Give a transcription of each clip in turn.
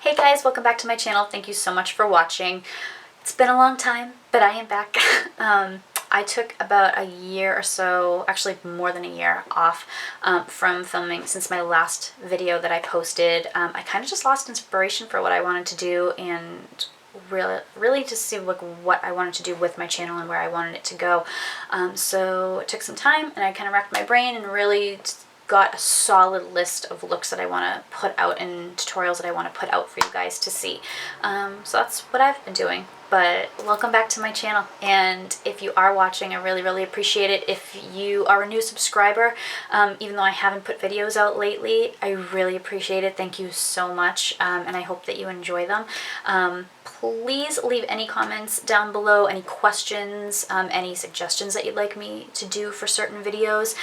Hey guys, welcome back to my channel. Thank you so much for watching. It's been a long time, but I am back. I took about a year or so, actually more than a year off from filming since my last video that I posted. I kind of just lost inspiration for what I wanted to do and really to see what I wanted to do with my channel and where I wanted it to go. So it took some time and I kind of racked my brain and really got a solid list of looks that I want to put out and tutorials that I want to put out for you guys to see. So that's what I've been doing. But welcome back to my channel, and if you are watching, I really appreciate it. If you are a new subscriber, even though I haven't put videos out lately, I really appreciate it. Thank you so much, and I hope that you enjoy them. Please leave any comments down below, any questions, any suggestions that you'd like me to do for certain videos,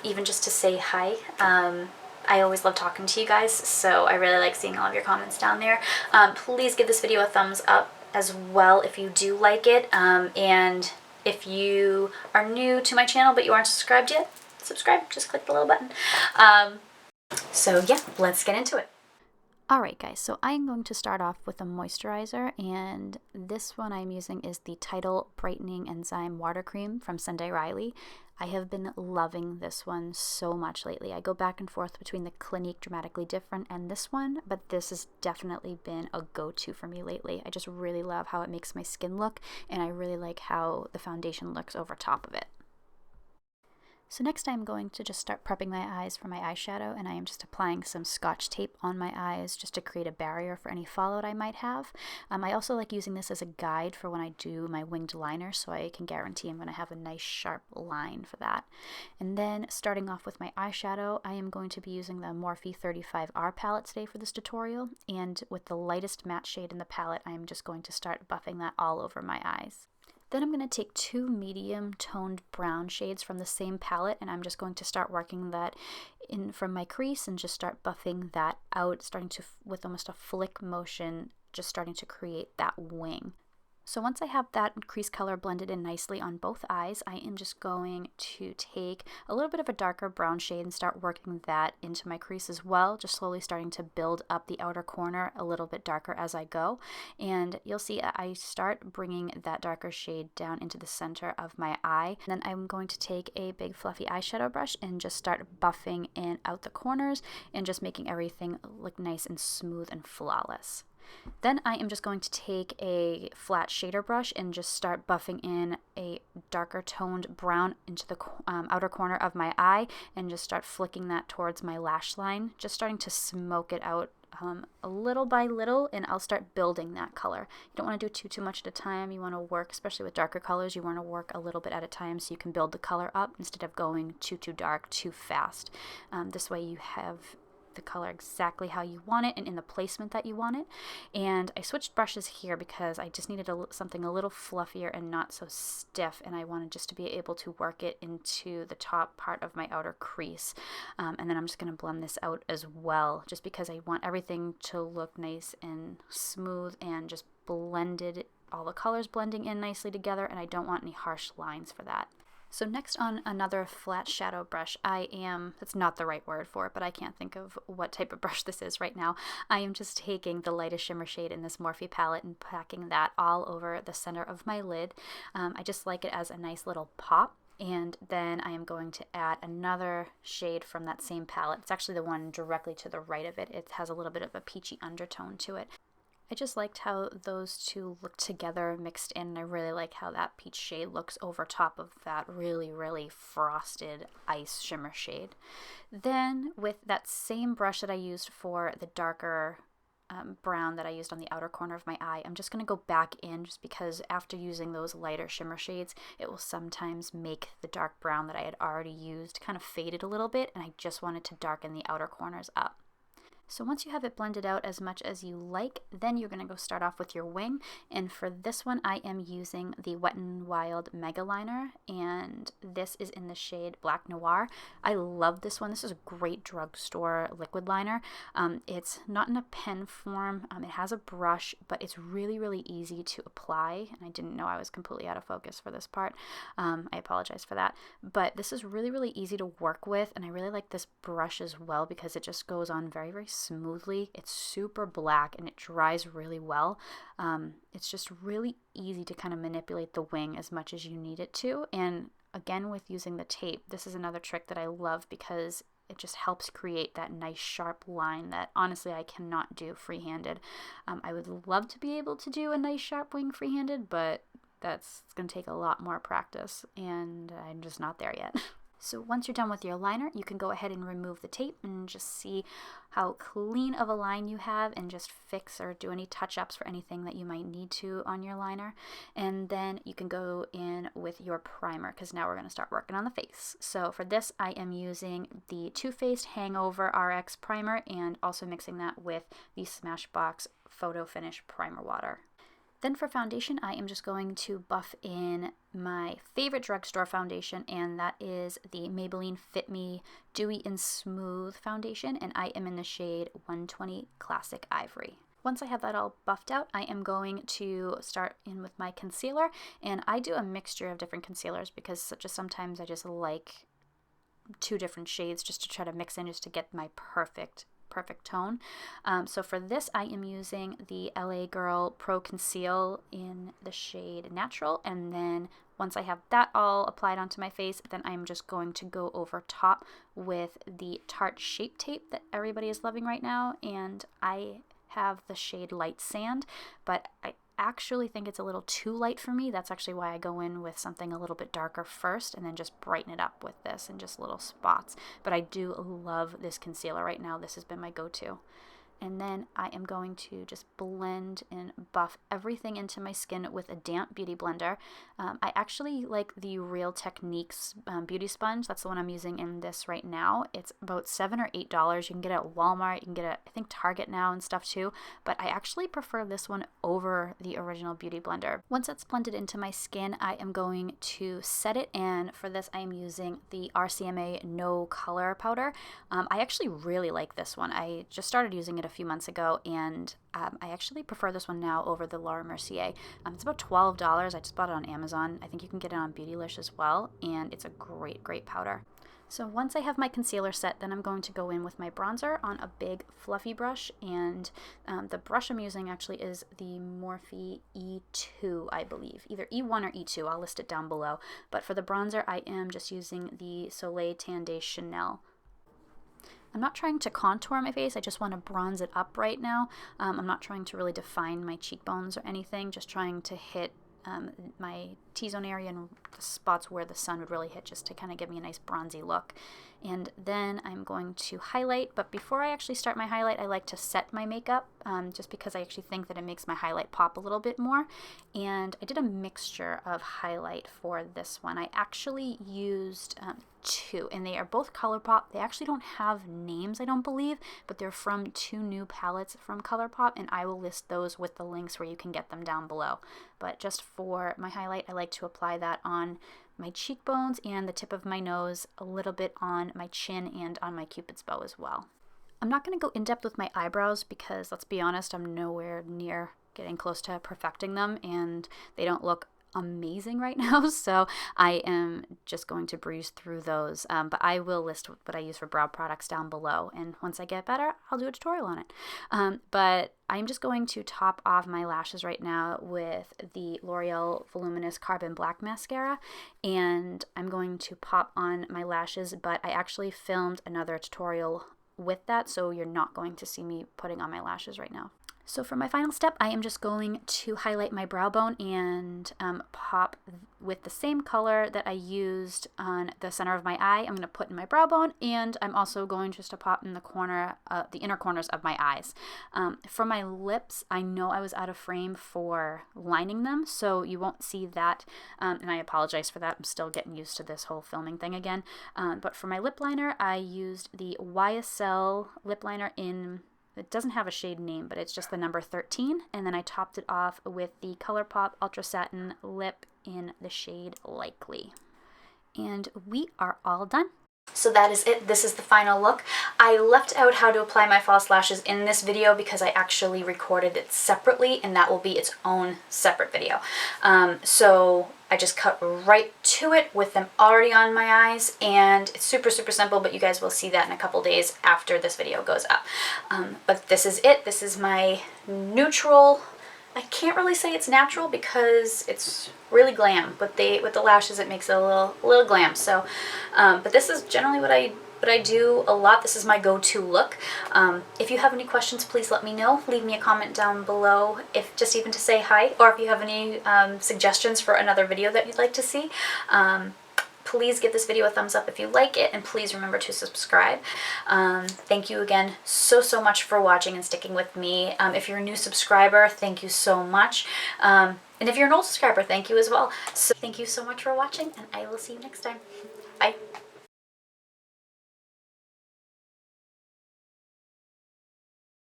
even just to say hi. I always love talking to you guys, so I really like seeing all of your comments down there. Please give this video a thumbs up as well if you do like it, and if you are new to my channel but you aren't subscribed yet, subscribe. Just click the little button. So yeah, let's get into it. Alright guys, so I'm going to start off with a moisturizer, and this one I'm using is the Tidal Brightening Enzyme Water Cream from Sunday Riley. I have been loving this one so much lately. I go back and forth between the Clinique Dramatically Different and this one, but this has definitely been a go-to for me lately. I just really love how it makes my skin look, and I really like how the foundation looks over top of it. So next I'm going to just start prepping my eyes for my eyeshadow, and I am just applying some Scotch tape on my eyes just to create a barrier for any fallout I might have. I also like using this as a guide for when I do my winged liner, so I can guarantee I'm going to have a nice sharp line for that. And then starting off with my eyeshadow, I am going to be using the Morphe 35R palette today for this tutorial, and with the lightest matte shade in the palette, I am just going to start buffing that all over my eyes. Then I'm going to take two medium toned brown shades from the same palette, and I'm just going to start working that in from my crease and just start buffing that out, starting to, with almost a flick motion, just starting to create that wing. So once I have that crease color blended in nicely on both eyes, I am just going to take a little bit of a darker brown shade and start working that into my crease as well, just slowly starting to build up the outer corner a little bit darker as I go. And you'll see I start bringing that darker shade down into the center of my eye. And then I'm going to take a big fluffy eyeshadow brush and just start buffing in out the corners and just making everything look nice and smooth and flawless. Then I am just going to take a flat shader brush and just start buffing in a darker toned brown into the outer corner of my eye, and just start flicking that towards my lash line, just starting to smoke it out a little by little, and I'll start building that color. You don't want to do too much at a time. You want to work, especially with darker colors, you want to work a little bit at a time so you can build the color up instead of going too dark too fast. This way you have the color exactly how you want it and in the placement that you want it. And I switched brushes here because I just needed something a little fluffier and not so stiff, and I wanted just to be able to work it into the top part of my outer crease. And then I'm just going to blend this out as well, just because I want everything to look nice and smooth and just blended, all the colors blending in nicely together, and I don't want any harsh lines for that. So next, on another flat shadow brush, that's not the right word for it, but I can't think of what type of brush this is right now. I am just taking the lightest shimmer shade in this Morphe palette and packing that all over the center of my lid. I just like it as a nice little pop. And then I am going to add another shade from that same palette. It's actually the one directly to the right of it. It has a little bit of a peachy undertone to it. I just liked how those two look together mixed in, and I really like how that peach shade looks over top of that really frosted ice shimmer shade. Then with that same brush that I used for the darker brown that I used on the outer corner of my eye, I'm just going to go back in, just because after using those lighter shimmer shades, it will sometimes make the dark brown that I had already used kind of faded a little bit, and I just wanted to darken the outer corners up. So once you have it blended out as much as you like, then you're going to go start off with your wing. And for this one, I am using the Wet n Wild Mega Liner, and this is in the shade Black Noir. I love this one. This is a great drugstore liquid liner. It's not in a pen form. It has a brush, but it's really easy to apply. And I didn't know I was completely out of focus for this part. I apologize for that. But this is really easy to work with, and I really like this brush as well because it just goes on very smoothly. It's super black and it dries really well. It's just really easy to kind of manipulate the wing as much as you need it to. And again, with using the tape, this is another trick that I love because it just helps create that nice sharp line that honestly I cannot do freehanded. I would love to be able to do a nice sharp wing freehanded, but that's going to take a lot more practice and I'm just not there yet. So once you're done with your liner, you can go ahead and remove the tape and just see how clean of a line you have and just fix or do any touch-ups for anything that you might need to on your liner. And then you can go in with your primer because now we're going to start working on the face. So for this, I am using the TooFaced Hangover RX primer and also mixing that with the Smashbox Photo Finish Primer Water. Then for foundation, I am just going to buff in my favorite drugstore foundation, and that is the Maybelline Fit Me Dewy and Smooth foundation, and I am in the shade 120 Classic Ivory. Once I have that all buffed out, I am going to start in with my concealer, and I do a mixture of different concealers because just sometimes I just like 2 different shades just to try to mix in just to get my perfect tone. So for this, I am using the LA Girl Pro Conceal in the shade Natural, and then once I have that all applied onto my face, then I'm just going to go over top with the Tarte Shape Tape that everybody is loving right now, and I have the shade Light Sand, but I actually think it's a little too light for me. That's actually why I go in with something a little bit darker first and then just brighten it up with this in just little spots. But I do love this concealer right now. This has been my go-to. And then I am going to just blend and buff everything into my skin with a damp beauty blender. I actually like the Real Techniques beauty sponge. That's the one I'm using in this right now. It's about $7 or $8. You can get it at Walmart. You can get it at, I think, Target now and stuff too. But I actually prefer this one over the original beauty blender. Once that's blended into my skin, I am going to set it. And for this, I am using the RCMA No Color Powder. I actually really like this one. I just started using it a few months ago, and I actually prefer this one now over the Laura Mercier. It's about $12. I just bought it on Amazon. I think you can get it on Beautylish as well, and it's a great powder. So once I have my concealer set, then I'm going to go in with my bronzer on a big fluffy brush, and the brush I'm using actually is the Morphe E2, I believe. Either E1 or E2, I'll list it down below. But for the bronzer, I am just using the Soleil Tan de Chanel. I'm not trying to contour my face, I just want to bronze it up right now. I'm not trying to really define my cheekbones or anything, just trying to hit my T-zone area and the spots where the sun would really hit, just to kind of give me a nice bronzy look. And then I'm going to highlight, but before I actually start my highlight, I like to set my makeup, just because I actually think that it makes my highlight pop a little bit more. And I did a mixture of highlight for this one. I actually used 2, and they are both ColourPop. They actually don't have names, I don't believe, but they're from 2 new palettes from ColourPop, and I will list those with the links where you can get them down below. But just for my highlight, I like to apply that on my cheekbones and the tip of my nose, a little bit on my chin and on my Cupid's bow as well. I'm not going to go in depth with my eyebrows because, let's be honest, I'm nowhere near getting close to perfecting them, and they don't look amazing right now, so I am just going to breeze through those, but I will list what I use for brow products down below, and once I get better, I'll do a tutorial on it. But I'm just going to top off my lashes right now with the L'Oreal Voluminous Carbon Black Mascara, and I'm going to pop on my lashes, but I actually filmed another tutorial with that, so you're not going to see me putting on my lashes right now. So for my final step, I am just going to highlight my brow bone and pop with the same color that I used on the center of my eye. I'm going to put in my brow bone, and I'm also going just to pop in the corner, the inner corners of my eyes. For my lips, I know I was out of frame for lining them, so you won't see that, and I apologize for that. I'm still getting used to this whole filming thing again. But for my lip liner, I used the YSL Lip Liner in... It doesn't have a shade name, but it's just the number 13. And then I topped it off with the ColourPop Ultra Satin Lip in the shade Likely. And we are all done. So that is it. This is the final look. I left out how to apply my false lashes in this video because I actually recorded it separately, and that will be its own separate video. So I just cut right to it with them already on my eyes, and it's super, super simple, but you guys will see that in a couple days after this video goes up. But this is it. This is my neutral. I can't really say it's natural because it's really glam. With the lashes, it makes it a little glam. So, but this is generally what I do a lot. This is my go-to look. If you have any questions, please let me know. Leave me a comment down below, if just even to say hi, or if you have any suggestions for another video that you'd like to see. Please give this video a thumbs up if you like it, and please remember to subscribe. Thank you again so much for watching and sticking with me. If you're a new subscriber, thank you so much. And if you're an old subscriber, thank you as well. So thank you so much for watching, and I will see you next time. Bye.